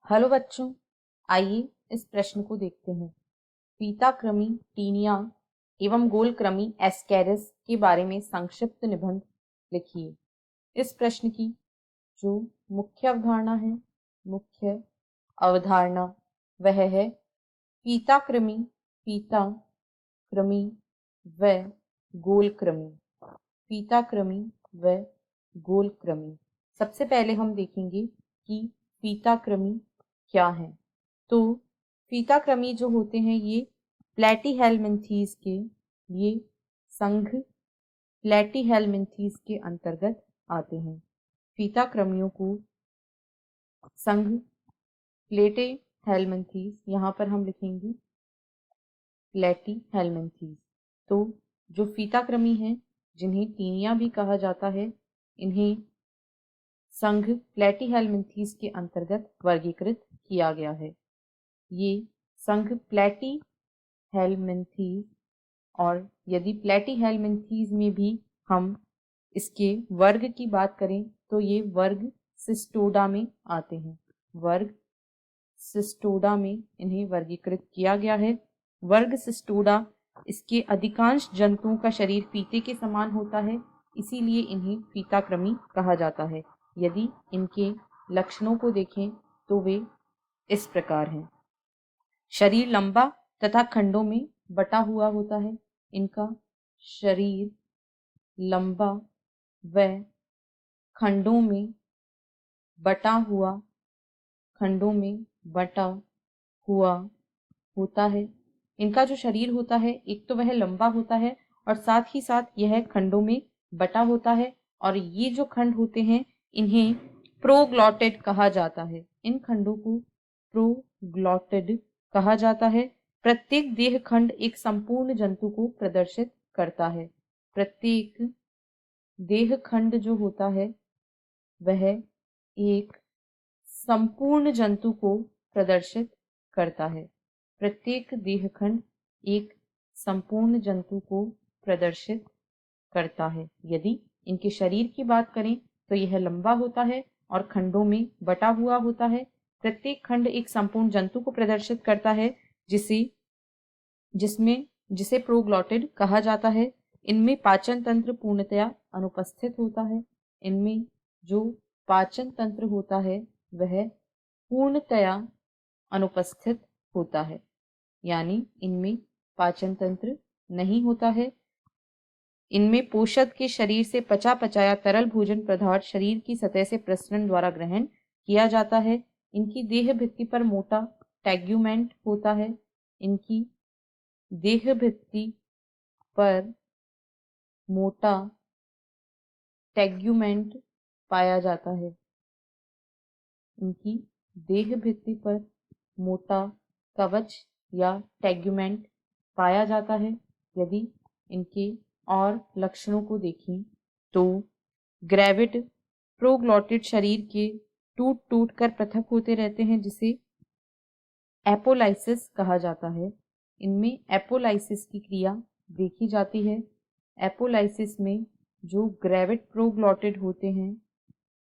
Hello बच्चों, आइए इस प्रश्न को देखते हैं। पीताकृमि टीनिया एवं गोलकृमि एस्केरिस के बारे में संक्षिप्त निबंध लिखिए। इस प्रश्न की जो मुख्य अवधारणा वह है पीताकृमि, पीता कृमि व गोलकृमि। पीताकृमि व गोलकृमि। सबसे पहले हम देखेंगे कि पीताकृमि क्या है। तो पीताकृमि जो होते हैं ये प्लैटीहेलमिन्थीज के संघ प्लैटीहेलमिन्थीज के अंतर्गत आते हैं। पीताकृमियों को संघ प्लैटीहेलमिन्थीज, यहाँ पर हम लिखेंगे प्लैटीहेलमिन्थीज। तो जो पीताकृमि हैं जिन्हें टीनिया भी कहा जाता है, इन्हें संघ प्लैटीहेलमिन्थीज के अंतर्गत वर्गीकृत किया गया है। ये संघ प्लैटीहेलमिन्थीज, और यदि प्लैटीहेलमिन्थीज में भी हम इसके वर्ग की बात करें तो ये वर्ग सिस्टोडा में आते हैं। वर्ग सिस्टोडा में इन्हें वर्गीकृत किया गया है। वर्ग सिस्टोडा, इसके अधिकांश जंतुओं का शरीर पीते के समान होता है, इसीलिए इन्हें पीताकृमि कहा जाता है। यदि इनके लक्षणों को देखें तो वे इस प्रकार हैं। शरीर लंबा तथा खंडों में बटा हुआ होता है। इनका शरीर लंबा व खंडों में बटा हुआ होता है। इनका जो शरीर होता है, एक तो वह लंबा होता है और साथ ही साथ यह खंडों में बटा होता है, और ये जो खंड होते हैं इन्हें प्रोग्लॉटिड कहा जाता है। इन खंडों को प्रोग्लॉटिड कहा जाता है। प्रत्येक देह खंड एक संपूर्ण जंतु को प्रदर्शित करता है। प्रत्येक देह खंड जो होता है वह एक संपूर्ण जंतु को प्रदर्शित करता है। प्रत्येक देह खंड एक संपूर्ण जंतु को प्रदर्शित करता है। यदि इनके शरीर की बात करें तो यह लंबा होता है और खंडों में बटा हुआ होता है। प्रत्येक खंड एक संपूर्ण जंतु को प्रदर्शित करता है, जिसे प्रोग्लॉटिड कहा जाता है। इनमें पाचन तंत्र पूर्णतया अनुपस्थित होता है। इनमें जो पाचन तंत्र होता है वह पूर्णतया अनुपस्थित होता है, यानी इनमें पाचन तंत्र नहीं होता है। इनमें पोषक के शरीर से पचा पचाया तरल भोजन पदार्थ शरीर की सतह से प्रसरण द्वारा ग्रहण किया जाता है। इनकी देह भित्ति पर मोटा टैग्यूमेंट होता है। इनकी देह भित्ति पर मोटा टैग्यूमेंट पाया जाता है। इनकी देह भित्ति पर मोटा कवच या टैग्यूमेंट पाया जाता है। यदि इनके और लक्षणों को देखें तो ग्रेविड प्रोग्लॉटिड शरीर के टूट टूट कर पृथक होते रहते हैं, जिसे एपोलाइसिस कहा जाता है। इनमें एपोलाइसिस की क्रिया देखी जाती है। एपोलाइसिस में जो ग्रेविड प्रोग्लॉटिड होते हैं,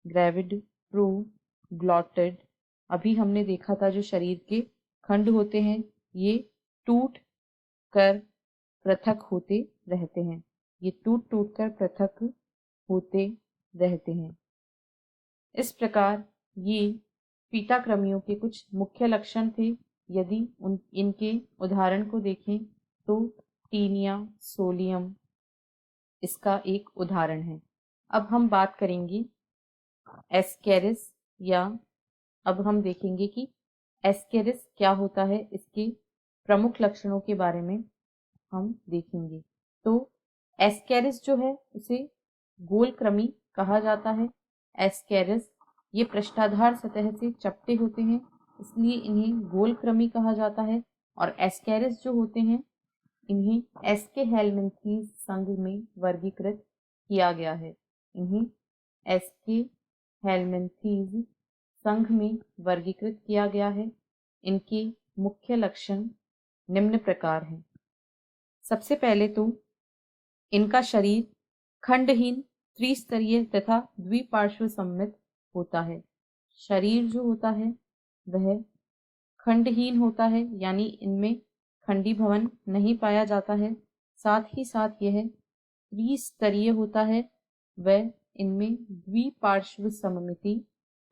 ग्रेविड प्रोग्लॉटिड, अभी हमने देखा था जो शरीर के खंड होते हैं ये टूट कर पृथक होते रहते हैं। ये टूट टूट कर पृथक होते रहते हैं। इस प्रकार ये पीताकृमियों के कुछ मुख्य लक्षण थे। यदि इनके उदाहरण को देखें तो टीनिया सोलियम इसका एक उदाहरण है। अब हम बात करेंगे एस्केरिस, या अब हम देखेंगे कि एस्केरिस क्या होता है। इसके प्रमुख लक्षणों के बारे में हम देखेंगे। तो एस्केरिस जो है उसे गोलकृमि कहा जाता है। एस्केरिस ये पृष्ठाधार सतह से चपटे होते हैं, इसलिए इन्हें गोलकृमि कहा जाता है। और एस्केरिस जो होते हैं इन्हें एस्केहेलमिन्थीज संघ में वर्गीकृत किया गया है। इन्हें एस्केहेलमिन्थीज संघ में वर्गीकृत किया गया है। इनके मुख्य लक्षण निम्न प्रकार हैं। सबसे पहले तो इनका शरीर खंडहीन, त्रिस्तरीय तथा द्विपार्श्व सममित होता है। शरीर जो होता है वह खंडहीन होता है, यानी इनमें खंडी भवन नहीं पाया जाता है। साथ ही साथ यह त्रिस्तरीय होता है, वह इनमें द्विपार्श्व सममिति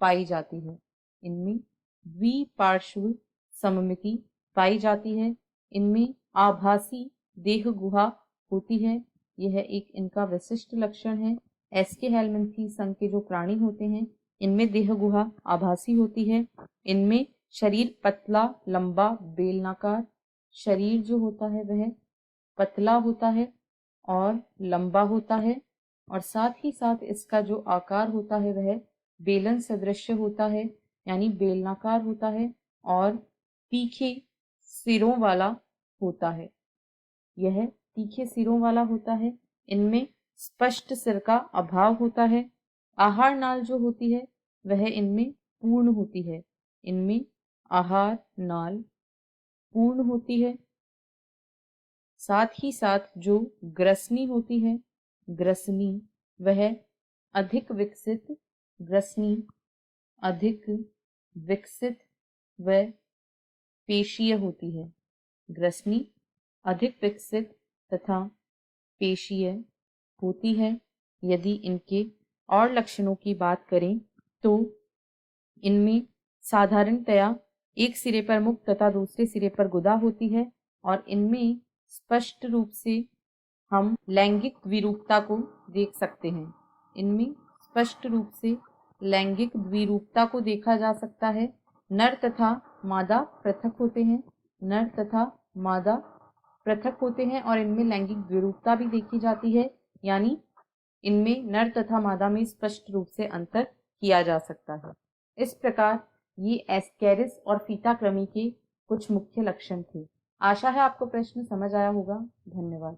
पाई जाती है। इनमें द्विपार्श्व सममिति पाई जाती है। इनमें आभासी देह गुहा होती है, यह एक इनका विशिष्ट लक्षण है। एस्के हेलमिंथी संघ के जो प्राणी होते हैं इनमें देह गुहा आभासी होती है। इनमें शरीर पतला, लंबा, बेलनाकार शरीर जो होता है वह पतला होता है और लंबा होता है, और साथ ही साथ इसका जो आकार होता है वह बेलन सदृश होता है, यानी बेलनाकार होता है और तीखे सिरों वाला होता है। यह तीखे सिरों वाला होता है। इनमें स्पष्ट सिर का अभाव होता है। आहार नाल जो होती है वह इनमें पूर्ण होती है। इनमें आहार नाल पूर्ण होती है। साथ ही साथ जो ग्रसनी होती है, ग्रसनी वह अधिक विकसित, ग्रसनी अधिक विकसित व पेशीय होती है। ग्रसनी अधिक विकसित तथा पेशीय होती है। यदि इनके और लक्षणों की बात करें तो इनमें साधारणतया एक सिरे पर मुख तथा दूसरे सिरे पर गुदा होती है, और इनमें स्पष्ट रूप से हम लैंगिक द्विरूपता को देख सकते हैं। इनमें स्पष्ट रूप से लैंगिक द्विरूपता को देखा जा सकता है। नर तथा मादा पृथक होते हैं, नर तथा मादा पृथक होते हैं, और इनमें लैंगिक द्विरूपता भी देखी जाती है, यानी इनमें नर तथा मादा में स्पष्ट रूप से अंतर किया जा सकता है। इस प्रकार ये एस्केरिस और फीता कृमि के कुछ मुख्य लक्षण थे। आशा है आपको प्रश्न समझ आया होगा। धन्यवाद।